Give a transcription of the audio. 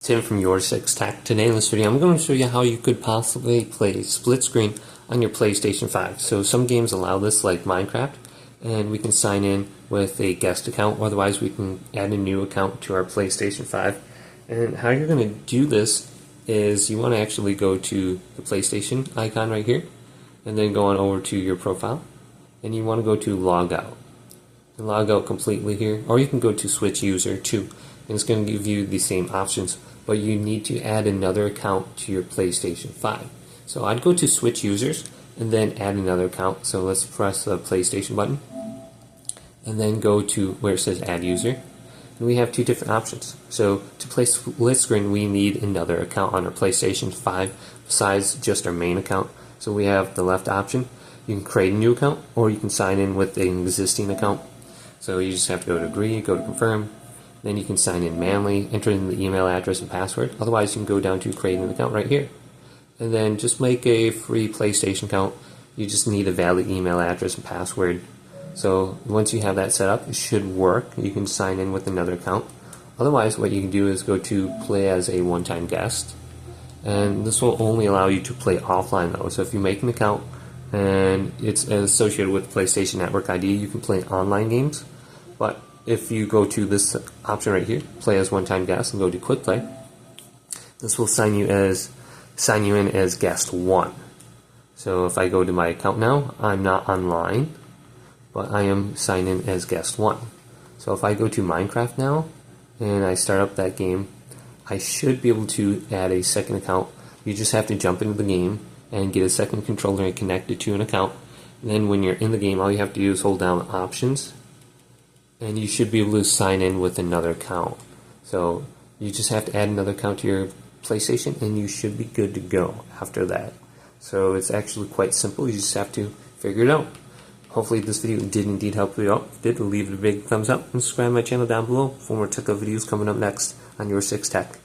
Tim from YourSixTech. Today in this video I'm going to show you how you could possibly play split screen on your PlayStation 5. So some games allow this, like Minecraft, and we can sign in with a guest account. Otherwise we can add a new account to our PlayStation 5. And how you're going to do this is you want to actually go to the PlayStation icon right here and then go on over to your profile, and you want to go to log out. And log out completely here, or you can go to switch user too, and it's going to give you the same options, but you need to add another account to your PlayStation 5. So I'd go to switch users and then add another account. So let's press the PlayStation button and then go to where it says add user, and we have two different options. So to play split screen we need another account on our PlayStation 5 besides just our main account. So we have the left option, you can create a new account or you can sign in with an existing account. So you just have to go to agree, go to confirm, then you can sign in manually, enter in the email address and password. Otherwise you can go down to create an account right here. And then just make a free PlayStation account. You just need a valid email address and password. So once you have that set up, it should work. You can sign in with another account. Otherwise what you can do is go to play as a one-time guest. And this will only allow you to play offline though. So if you make an account and it's associated with PlayStation Network ID, you can play online games. But if you go to this option right here, play as one-time guest, and go to quick play, this will sign you in as guest 1. So if I go to my account now, I'm not online, but I am signed in as guest 1. So if I go to Minecraft now and I start up that game, I should be able to add a second account. You just have to jump into the game and get a second controller and connect it to an account. And then when you're in the game, all you have to do is hold down options, and you should be able to sign in with another account. So you just have to add another account to your PlayStation and you should be good to go after that. So it's actually quite simple. You just have to figure it out. Hopefully this video did indeed help you out. If it did, leave it a big thumbs up and subscribe to my channel down below for more tech videos coming up next on YourSixTech.